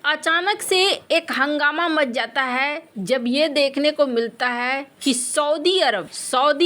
अचानक से एक हंगामा मच जाता है जब ये देखने को मिलता है कि सऊदी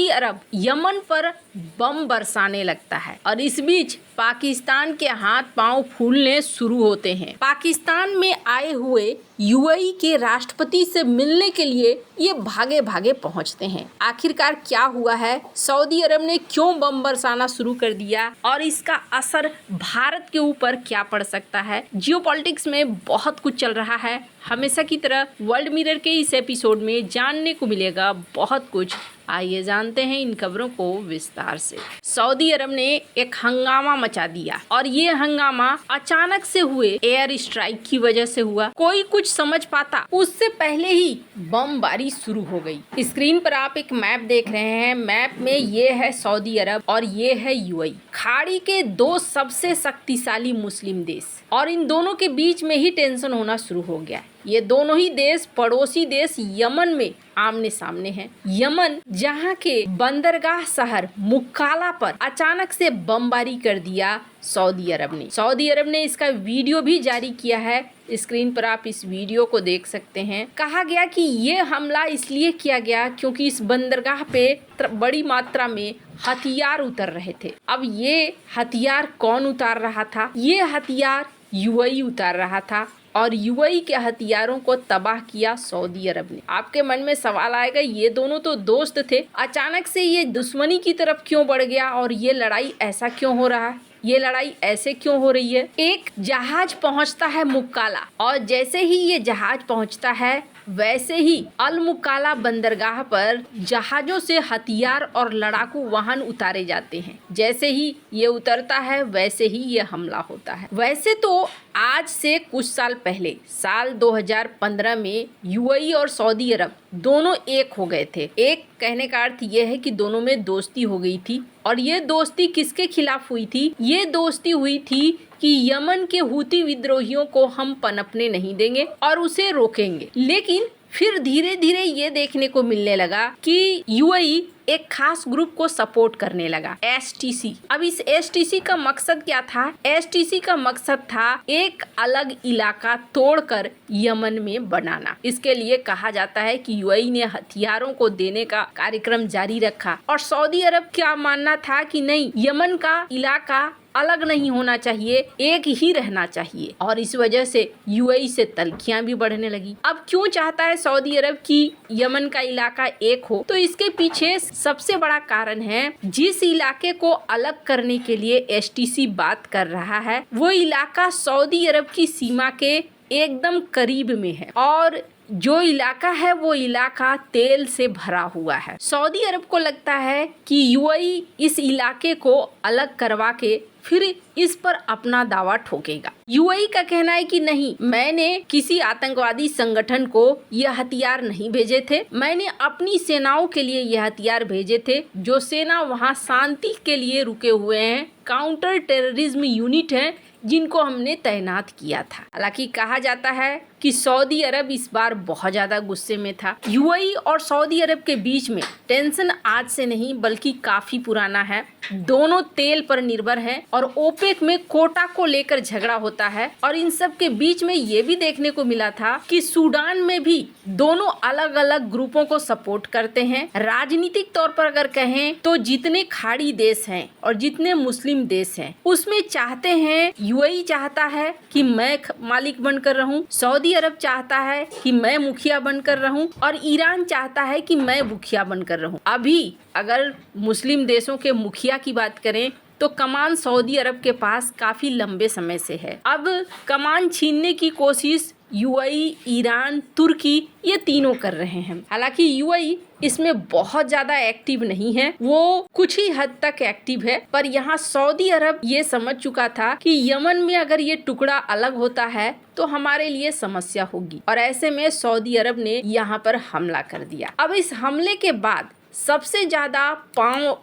अरब यमन पर बम बरसाने लगता है और इस बीच पाकिस्तान के हाथ पांव फूलने शुरू होते हैं। पाकिस्तान में आए हुए यूएई के राष्ट्रपति से मिलने के लिए ये भागे भागे पहुंचते हैं। आखिरकार क्या हुआ है, सऊदी अरब ने क्यों बम बरसाना शुरू कर दिया और इसका असर भारत के ऊपर क्या पड़ सकता है। जियोपॉलिटिक्स में बहुत कुछ चल रहा है। हमेशा की तरह वर्ल्ड मिरर के इस एपिसोड में जानने को मिलेगा बहुत कुछ। आइए जानते हैं इन खबरों को विस्तार से। सऊदी अरब ने एक हंगामा मचा दिया और ये हंगामा अचानक से हुए एयर स्ट्राइक की वजह से हुआ। कोई कुछ समझ पाता उससे पहले ही बमबारी शुरू हो गई। स्क्रीन पर आप एक मैप देख रहे हैं। मैप में ये है सऊदी अरब और ये है यूएई, खाड़ी के दो सबसे शक्तिशाली मुस्लिम देश, और इन दोनों के बीच में ही टेंशन होना शुरू हो गया। ये दोनों ही देश पड़ोसी देश यमन में आमने सामने हैं। यमन जहां के बंदरगाह शहर मुक्काला पर अचानक से बमबारी कर दिया सऊदी अरब ने इसका वीडियो भी जारी किया है। स्क्रीन पर आप इस वीडियो को देख सकते हैं। कहा गया कि ये हमला इसलिए किया गया क्योंकि इस बंदरगाह पे बड़ी मात्रा में हथियार उतर रहे थे। अब ये हथियार कौन उतार रहा था? ये हथियार यूएई उतार रहा था और यूएई के हथियारों को तबाह किया सऊदी अरब ने। आपके मन में सवाल आएगा, ये दोनों तो दोस्त थे, अचानक से ये दुश्मनी की तरफ क्यों बढ़ गया और ये लड़ाई ऐसा क्यों हो रहा है, ये लड़ाई ऐसे क्यों हो रही है? एक जहाज पहुंचता है मुक्काला और जैसे ही ये जहाज पहुंचता है वैसे ही अल मुक्काला बंदरगाह पर जहाजों से हथियार और लड़ाकू वाहन उतारे जाते हैं। जैसे ही ये उतरता है वैसे ही ये हमला होता है। वैसे तो आज से कुछ साल पहले साल 2015 में यूएई और सऊदी अरब दोनों एक हो गए थे। एक कहने का अर्थ ये है कि दोनों में दोस्ती हो गई थी और ये दोस्ती किसके खिलाफ हुई थी? ये दोस्ती हुई थी कि यमन के हूती विद्रोहियों को हम पनपने नहीं देंगे और उसे रोकेंगे। लेकिन फिर धीरे धीरे ये देखने को मिलने लगा कि यूएई एक खास ग्रुप को सपोर्ट करने लगा, एसटीसी। अब इस एसटीसी का मकसद क्या था? एसटीसी का मकसद था एक अलग इलाका तोड़कर यमन में बनाना। इसके लिए कहा जाता है कि यूएई ने हथियारों को देने का कार्यक्रम जारी रखा और सऊदी अरब क्या मानना था कि नहीं, यमन का इलाका अलग नहीं होना चाहिए, एक ही रहना चाहिए, और इस वजह से यूएई से तल्खियां भी बढ़ने लगी। अब क्यों चाहता है सऊदी अरब कि यमन का इलाका एक हो? तो इसके पीछे सबसे बड़ा कारण है, जिस इलाके को अलग करने के लिए एसटीसी बात कर रहा है वो इलाका सऊदी अरब की सीमा के एकदम करीब में है और जो इलाका है वो इलाका तेल से भरा हुआ है। सऊदी अरब को लगता है कि यूएई इस इलाके को अलग करवा के फिर इस पर अपना दावा ठोकेगा। यूएई का कहना है कि नहीं, मैंने किसी आतंकवादी संगठन को यह हथियार नहीं भेजे थे, मैंने अपनी सेनाओं के लिए यह हथियार भेजे थे। जो सेना वहां शांति के लिए रुके हुए हैं, काउंटर टेररिज्म यूनिट है जिनको हमने तैनात किया था। हालांकि कहा जाता है कि सऊदी अरब इस बार बहुत ज्यादा गुस्से में था। यूएई और सऊदी अरब के बीच में टेंशन आज से नहीं बल्कि काफी पुराना है। दोनों तेल पर निर्भर हैं और ओपेक में कोटा को लेकर झगड़ा होता है और इन सब के बीच में ये भी देखने को मिला था कि सूडान में भी दोनों अलग अलग ग्रुपों को सपोर्ट करते हैं। राजनीतिक तौर पर अगर कहें तो जितने खाड़ी देश हैं और जितने मुस्लिम देश हैं उसमें चाहते हैं, यूएई चाहता है कि मैं मालिक बनकर रहूं, सऊदी अरब चाहता है कि मैं मुखिया बनकर रहूं और ईरान चाहता है कि मैं मुखिया बनकर रहूं। अभी अगर मुस्लिम देशों के मुखिया की बात करें तो कमान सऊदी अरब के पास काफी लंबे समय से है। अब कमान छीनने की कोशिश यूएई, ईरान, तुर्की ये तीनों कर रहे हैं। हालांकि यूएई इसमें बहुत ज्यादा एक्टिव नहीं है, वो कुछ ही हद तक एक्टिव है, पर यहाँ सऊदी अरब ये समझ चुका था कि यमन में अगर ये टुकड़ा अलग होता है तो हमारे लिए समस्या होगी और ऐसे में सऊदी अरब ने यहाँ पर हमला कर दिया। अब इस हमले के बाद सबसे ज्यादा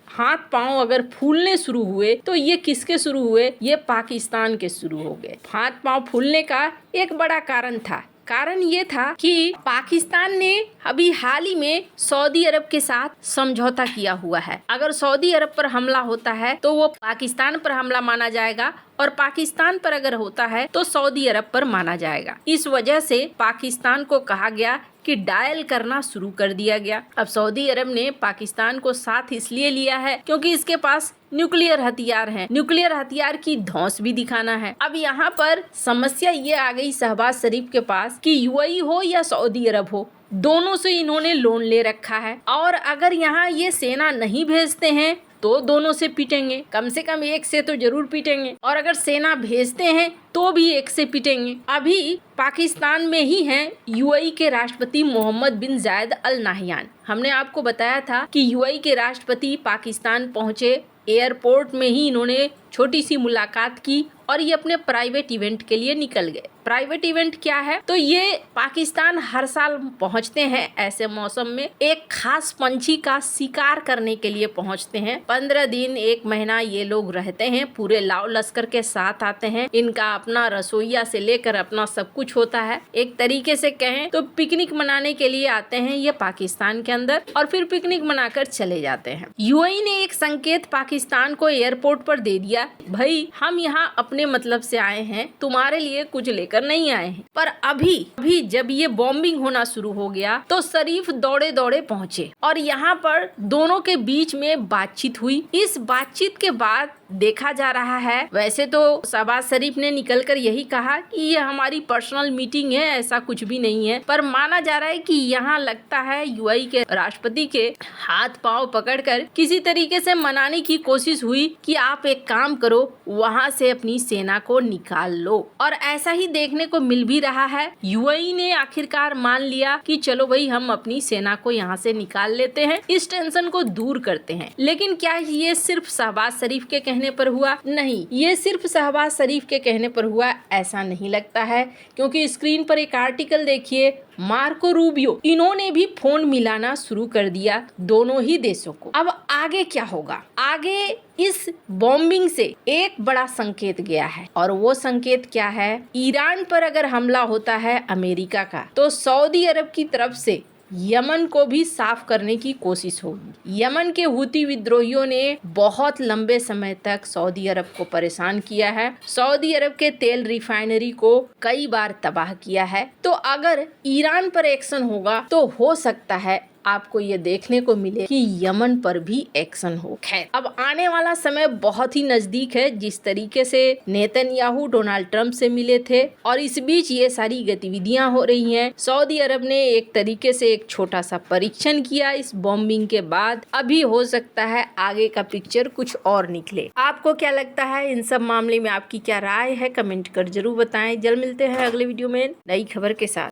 हाथ पांव अगर फूलने शुरू हुए तो ये किसके शुरू हुए? ये पाकिस्तान के शुरू हो गए। हाथ पांव फूलने का एक बड़ा कारण था कारण ये था कि पाकिस्तान ने अभी हाल ही में सऊदी अरब के साथ समझौता किया हुआ है। अगर सऊदी अरब पर हमला होता है तो वो पाकिस्तान पर हमला माना जाएगा और पाकिस्तान पर अगर होता है तो सऊदी अरब पर माना जाएगा। इस वजह से पाकिस्तान को कहा गया कि डायल करना शुरू कर दिया गया। अब सऊदी अरब ने पाकिस्तान को साथ इसलिए लिया है क्योंकि इसके पास न्यूक्लियर हथियार हैं। न्यूक्लियर हथियार की धौंस भी दिखाना है। अब यहाँ पर समस्या ये आ गई शहबाज शरीफ के पास कि यूएई हो या सऊदी अरब हो, दोनों से इन्होंने लोन ले रखा है और अगर यहाँ ये सेना नहीं भेजते हैं तो दोनों से पीटेंगे, कम से कम एक से तो जरूर पीटेंगे, और अगर सेना भेजते हैं तो भी एक से पीटेंगे। अभी पाकिस्तान में ही हैं यूएई के राष्ट्रपति मोहम्मद बिन जायद अल नाहयान। हमने आपको बताया था कि यूएई के राष्ट्रपति पाकिस्तान पहुंचे, एयरपोर्ट में ही इन्होंने छोटी सी मुलाकात की और ये अपने प्राइवेट इवेंट के लिए निकल गए। प्राइवेट इवेंट क्या है? तो ये पाकिस्तान हर साल पहुंचते हैं ऐसे मौसम में, एक खास पंछी का शिकार करने के लिए पहुंचते हैं। 15 दिन 1 महीना ये लोग रहते हैं, पूरे लाव लश्कर के साथ आते हैं। इनका अपना रसोईया से लेकर अपना सब कुछ होता है। एक तरीके से कहें तो पिकनिक मनाने के लिए आते हैं ये पाकिस्तान के अंदर और फिर पिकनिक मनाकर चले जाते हैं। यूएई ने एक संकेत पाकिस्तान को एयरपोर्ट पर दे दिया, भाई हम यहाँ अपने मतलब से आए हैं, तुम्हारे लिए कुछ लेकर नहीं आए हैं। पर अभी जब ये बॉम्बिंग होना शुरू हो गया तो शरीफ दौड़े दौड़े पहुंचे और यहाँ पर दोनों के बीच में बातचीत हुई। इस बातचीत के बाद देखा जा रहा है, वैसे तो शहबाज शरीफ ने निकलकर यही कहा कि ये हमारी पर्सनल मीटिंग है, ऐसा कुछ भी नहीं है, पर माना जा रहा है कि यहाँ लगता है यूएई के राष्ट्रपति के हाथ पांव पकड़कर किसी तरीके से मनाने की कोशिश हुई कि आप एक काम करो, वहाँ से अपनी सेना को निकाल लो। और ऐसा ही देखने को मिल भी रहा है। यूएई ने आखिरकार मान लिया कि चलो भाई हम अपनी सेना को यहाँ से निकाल लेते हैं, इस टेंशन को दूर करते हैं। लेकिन क्या ये सिर्फ शहबाज शरीफ के कहने पर हुआ? नहीं, ये सिर्फ शहबाज शरीफ के कहने पर हुआ ऐसा नहीं लगता है, क्योंकि स्क्रीन पर एक आर्टिकल देखिए, मार्को रूबियो, इन्होंने भी फोन मिलाना शुरू कर दिया दोनों ही देशों को। अब आगे क्या होगा? आगे इस बॉम्बिंग से एक बड़ा संकेत गया है और वो संकेत क्या है? ईरान पर अगर हमला होता है अमेरिका का तो सऊदी अरब की तरफ से यमन को भी साफ करने की कोशिश होगी। यमन के हुती विद्रोहियों ने बहुत लंबे समय तक सऊदी अरब को परेशान किया है, सऊदी अरब के तेल रिफाइनरी को कई बार तबाह किया है। तो अगर ईरान पर एक्शन होगा तो हो सकता है आपको ये देखने को मिले कि यमन पर भी एक्शन हो। खैर, अब आने वाला समय बहुत ही नजदीक है। जिस तरीके से नेतन्याहू डोनाल्ड ट्रंप से मिले थे और इस बीच ये सारी गतिविधियां हो रही हैं, सऊदी अरब ने एक तरीके से एक छोटा सा परीक्षण किया इस बॉम्बिंग के बाद। अभी हो सकता है आगे का पिक्चर कुछ और निकले। आपको क्या लगता है इन सब मामले में? आपकी क्या राय है? कमेंट कर जरूर बताएं। जल्द मिलते हैं अगले वीडियो में नई खबर के साथ।